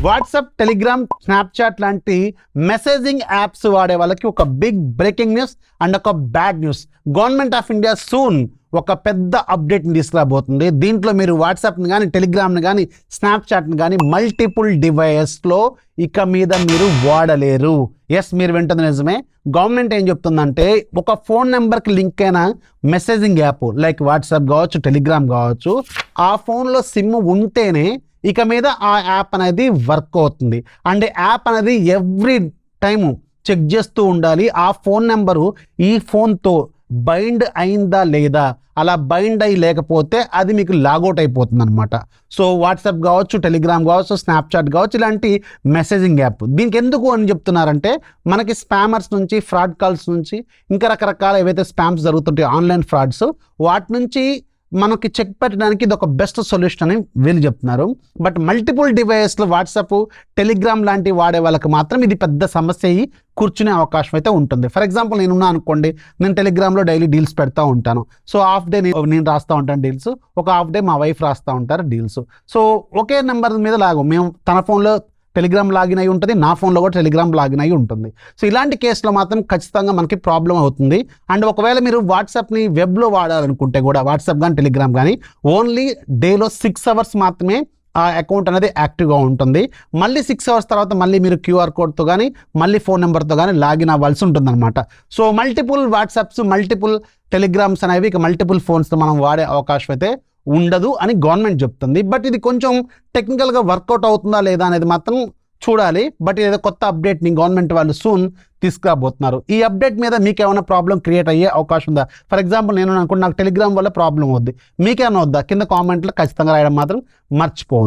WhatsApp, Telegram, Snapchat లాంటి messaging apps వాడే వాళ్ళకి ఒక బిగ్ బ్రేకింగ్ న్యూస్ అండ్ ఒక bad news. Government of India soon ఒక పెద్ద అప్డేట్ని తీసుకురాబోతుంది. దీంట్లో మీరు వాట్సాప్ని కానీ, టెలిగ్రామ్ని కానీ, స్నాప్చాట్ని కానీ మల్టిపుల్ డివైస్లో ఇక మీద మీరు వాడలేరు. ఎస్, మీరు వింటుంది నిజమే. గవర్నమెంట్ ఏం చెప్తుందంటే, ఒక ఫోన్ నెంబర్కి లింక్ అయిన మెసేజింగ్ యాప్ లైక్ వాట్సాప్ కావచ్చు, టెలిగ్రామ్ కావచ్చు, ఆ ఫోన్లో సిమ్ ఉంటేనే ఇక మీద ఆ యాప్ అనేది వర్క్ అవుతుంది. అండ్ యాప్ అనేది ఎవ్రీ టైము చెక్ చేస్తూ ఉండాలి ఆ ఫోన్ నెంబరు ఈ ఫోన్తో బైండ్ అయిందా లేదా. అలా బైండ్ అయ్యి లేకపోతే అది మీకు లాగౌట్ అయిపోతుంది అనమాట. సో వాట్సాప్ కావచ్చు, టెలిగ్రామ్ కావచ్చు, స్నాప్చాట్ కావచ్చు, ఇలాంటి మెసేజింగ్ యాప్ దీనికి ఎందుకు అని చెప్తున్నారంటే, మనకి స్పామర్స్ నుంచి, ఫ్రాడ్ కాల్స్ నుంచి, ఇంకా రకరకాల ఏవైతే స్పామ్స్ జరుగుతుంటాయో ఆన్లైన్ ఫ్రాడ్స్, వాటి నుంచి మనకి చెక్ పెట్టడానికి ఇది ఒక బెస్ట్ సొల్యూషన్ అని వీళ్ళు చెప్తున్నారు. బట్ మల్టిపుల్ డివైస్లో వాట్సాప్, టెలిగ్రామ్ లాంటి వాడే వాళ్ళకి మాత్రం ఇది పెద్ద సమస్య అయ్యి కూర్చునే అవకాశం అయితే ఉంటుంది. ఫర్ ఎగ్జాంపుల్ నేనున్నా అనుకోండి, నేను టెలిగ్రామ్లో డైలీ డీల్స్ పెడతా ఉంటాను. సో హాఫ్ డే నేను రాస్తూ ఉంటాను డీల్స్, ఒక హాఫ్ డే మా వైఫ్ రాస్తూ ఉంటారు డీల్స్. సో ఒకే నెంబర్ మీద లాగు, మేము తన ఫోన్లో టెలిగ్రామ్ లాగిన్ అయి ఉంటుంది, నా ఫోన్లో కూడా టెలిగ్రామ్ లాగిన్ అయి ఉంటుంది. సో ఇలాంటి కేసులో మాత్రం ఖచ్చితంగా మనకి ప్రాబ్లం అవుతుంది. అండ్ ఒకవేళ మీరు వాట్సాప్ని వెబ్లో వాడాలనుకుంటే కూడా, వాట్సాప్ కానీ టెలిగ్రామ్ కానీ ఓన్లీ డేలో 6 అవర్స్ మాత్రమే ఆ అకౌంట్ అనేది యాక్టివ్గా ఉంటుంది. మళ్ళీ 6 అవర్స్ తర్వాత మళ్ళీ మీరు క్యూఆర్ కోడ్తో కానీ, మళ్ళీ ఫోన్ నెంబర్తో కానీ లాగిన్ అవ్వాల్సి ఉంటుందన్నమాట. So multiple WhatsApps, multiple telegrams అనేవి ఇక మల్టిపుల్ ఫోన్స్తో మనం వాడే అవకాశం అయితే ఉండదు అని గవర్నమెంట్ చెప్తుంది. బట్ ఇది కొంచెం టెక్నికల్గా వర్కౌట్ అవుతుందా లేదా అనేది మాత్రం చూడాలి. బట్ ఏదో కొత్త అప్డేట్ని గవర్నమెంట్ వాళ్ళు సూన్ తీసుకురాబోతున్నారు. ఈ అప్డేట్ మీద మీకు ఏమైనా ప్రాబ్లం క్రియేట్ అయ్యే అవకాశం ఉందా? ఫర్ ఎగ్జాంపుల్ నేను అనుకుంటే నాకు టెలిగ్రామ్ వల్ల ప్రాబ్లం అవుద్ది, మీకేమైనా వద్దా? కింద కామెంట్లో ఖచ్చితంగా రాయడం మాత్రం మర్చిపోవద్దు.